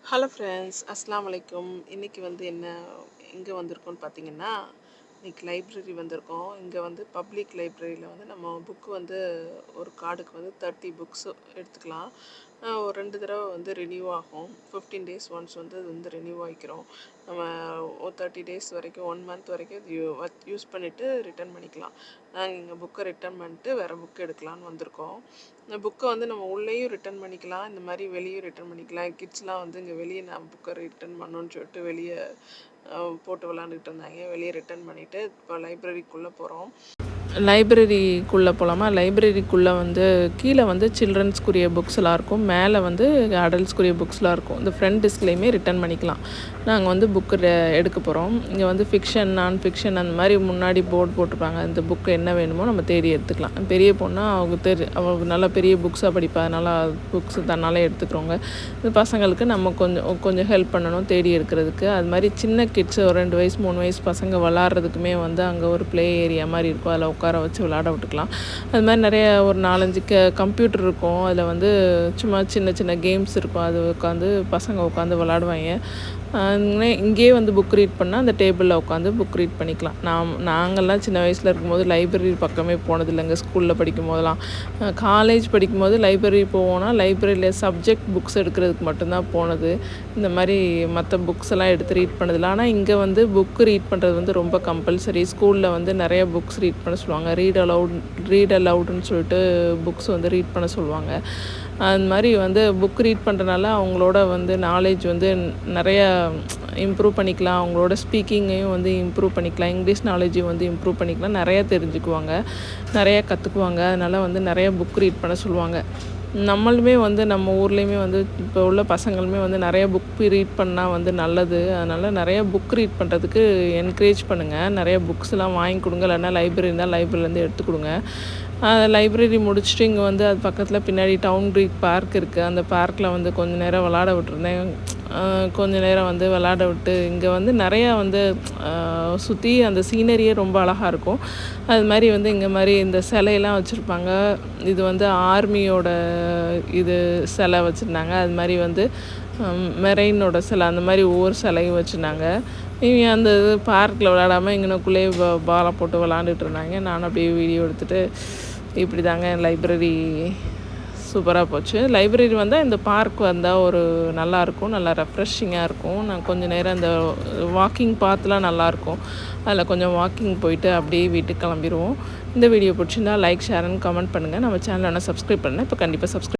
Hello friends, அஸ்ஸலாமு அலைக்கும். இன்றைக்கி வந்து எங்கே வந்திருக்கோன்னு பார்த்தீங்கன்னா, இன்றைக்கி லைப்ரரி வந்திருக்கோம். இங்கே வந்து பப்ளிக் லைப்ரரியில் வந்து நம்ம புக்கு வந்து ஒரு கார்டுக்கு வந்து 30 புக்ஸு எடுத்துக்கலாம். ஒரு 2 தடவை வந்து ரினியூ ஆகும். 15 டேஸ் ஒன்ஸ் வந்து அது வந்து ரினியூ ஆகிக்கிறோம். நம்ம ஒரு 30 டேஸ் வரைக்கும் 1 மந்த் வரைக்கும் அது யூஸ் பண்ணிவிட்டு ரிட்டர்ன் பண்ணிக்கலாம். நாங்கள் இங்கே புக்கை ரிட்டர்ன் பண்ணிட்டு வேறு புக்கு எடுக்கலான்னு வந்திருக்கோம். இந்த புக்கை வந்து நம்ம உள்ளேயும் ரிட்டர்ன் பண்ணிக்கலாம், இந்த மாதிரி வெளியும் ரிட்டர்ன் பண்ணிக்கலாம். கிட்ஸ்லாம் வந்து இங்கே வெளியே நான் புக்கை ரிட்டர்ன் பண்ணணுன்னு சொல்லிட்டு வெளியே போட்டு விளாண்டுக்கிட்டு இருந்தாங்க. வெளியே ரிட்டர்ன் பண்ணிவிட்டு இப்போ லைப்ரரிக்குள்ளே போகிறோம். லைப்ரரிக்குள்ளே போகலாமா? லைப்ரரிக்குள்ளே வந்து கீழே வந்து சில்ட்ரன்ஸ்க்குரிய புக்ஸ்லாம் இருக்கும், மேலே வந்து அடல்ட்ஸ்க்குரிய புக்ஸ்லாம் இருக்கும். இந்த ஃப்ரண்ட் டெஸ்க்லேயுமே ரிட்டர்ன் பண்ணிக்கலாம். நாங்கள் வந்து புக்கு எடுக்க போகிறோம். இங்கே வந்து ஃபிக்ஷன், நான் ஃபிக்ஷன் அந்த மாதிரி முன்னாடி போர்டு போட்டிருப்பாங்க. இந்த புக்கு என்ன வேணுமோ நம்ம தேடி எடுத்துக்கலாம். பெரிய பொண்ணா அவங்க நல்லா பெரிய புக்ஸாக படிப்பா, அதனால் புக்ஸ் தன்னாலே எடுத்துக்கிறோங்க. இந்த பசங்களுக்கு நம்ம கொஞ்சம் ஹெல்ப் பண்ணணும் தேடி எடுக்கிறதுக்கு. அது மாதிரி சின்ன கிட்ஸ் ஒரு 2 வயசு 3 வயசு பசங்க விளாட்றதுக்குமே வந்து அங்கே ஒரு ப்ளே ஏரியா மாதிரி இருக்கும். அதில் உட்கார வச்சு விளாட விட்டுக்கலாம். அது மாதிரி நிறைய ஒரு 4-5 கம்ப்யூட்டர் இருக்கும். அதில் வந்து சும்மா சின்ன சின்ன கேம்ஸ் இருக்கும். அது உட்காந்து பசங்க உட்காந்து விளாடுவாங்க. இங்கேயே வந்து புக் ரீட் பண்ணால் அந்த டேபிளில் உட்காந்து புக் ரீட் பண்ணிக்கலாம். நாங்கள்லாம் சின்ன வயசில் இருக்கும்போது லைப்ரரி பக்கமே போனதில்லைங்க. ஸ்கூலில் படிக்கும் போதெல்லாம், காலேஜ் படிக்கும்போது லைப்ரரி போவோன்னா லைப்ரரியில் சப்ஜெக்ட் புக்ஸ் எடுக்கிறதுக்கு மட்டும்தான் போனது. இந்த மாதிரி மற்ற புக்ஸ் எல்லாம் எடுத்து ரீட் பண்ணதில்லை. ஆனால் இங்கே வந்து புக்கு ரீட் பண்ணுறது வந்து ரொம்ப கம்பல்சரி. ஸ்கூலில் வந்து நிறைய புக்ஸ் ரீட் பண்ண சொல்லுவாங்க. ரீட் அலவுடுன்னு சொல்லிட்டு புக்ஸ் வந்து ரீட் பண்ண சொல்லுவாங்க. அது மாதிரி வந்து புக் ரீட் பண்ணுறனால அவங்களோட வந்து நாலேஜ் வந்து நிறையா இம்ப்ரூவ் பண்ணிக்கலாம். அவங்களோட ஸ்பீக்கிங்கையும் வந்து இம்ப்ரூவ் பண்ணிக்கலாம். இங்கிலீஷ் நாலேஜையும் வந்து இம்ப்ரூவ் பண்ணிக்கலாம். நிறையா தெரிஞ்சுக்குவாங்க, நிறையா கற்றுக்குவாங்க. அதனால் வந்து நிறையா புக் ரீட் பண்ண சொல்லுவாங்க. நம்மளுமே வந்து நம்ம ஊர்லேயுமே வந்து இப்போ உள்ள பசங்களுமே வந்து நிறைய புக் ரீட் பண்ணால் வந்து நல்லது. அதனால் நிறைய புக் ரீட் பண்ணுறதுக்கு என்கரேஜ் பண்ணுங்கள். நிறைய புக்ஸ்லாம் வாங்கி கொடுங்க. இல்லைன்னா லைப்ரரி இருந்தால் லைப்ரரிலேருந்து எடுத்து கொடுங்க. லைப்ரரி முடிச்சுட்டு இங்கே வந்து அது பக்கத்தில் பின்னாடி டவுன் கிரீக் பார்க் இருக்குது. அந்த பார்க்கில் வந்து கொஞ்சம் நேரம் விளாட விட்டுருந்தேன். கொஞ்ச நேரம் வந்து விளாட விட்டு இங்கே வந்து நிறையா வந்து சுற்றி அந்த சீனரியே ரொம்ப அழகாக இருக்கும். அது மாதிரி வந்து இங்கே மாதிரி இந்த சிலையெல்லாம் வச்சுருப்பாங்க. இது வந்து ஆர்மியோட சிலை வச்சுருந்தாங்க. அது மாதிரி வந்து மெரெயினோட சிலை, அந்த மாதிரி ஒவ்வொரு சிலையும் வச்சுருந்தாங்க. இவங்க அந்த பார்க்கில் விளாடாமல் இங்கனக்குள்ளேயே பாலை போட்டு விளாண்டுட்டு இருந்தாங்க. நானும் அப்படியே வீடியோ எடுத்துகிட்டு இப்படி தாங்க லைப்ரரி சூப்பராக போச்சு. லைப்ரரி வந்தால் இந்த பார்க் வந்தால் ஒரு நல்லாயிருக்கும், நல்லா ரெஃப்ரெஷிங்காக இருக்கும். நான் கொஞ்சம் நேரம் இந்த வாக்கிங் பாத்துலாம் நல்லாயிருக்கும். அதில் கொஞ்சம் வாக்கிங் போயிட்டு அப்படியே வீட்டுக்கு கிளம்பிடுவோம். இந்த வீடியோ பிடிச்சிருந்தா லைக், ஷேர் அண்ட் கமெண்ட் பண்ணுங்கள். நம்ம சேனலை சப்ஸ்கிரைப் பண்ணுங்கள். இப்போ கண்டிப்பாக சப்ஸ்கிரைப்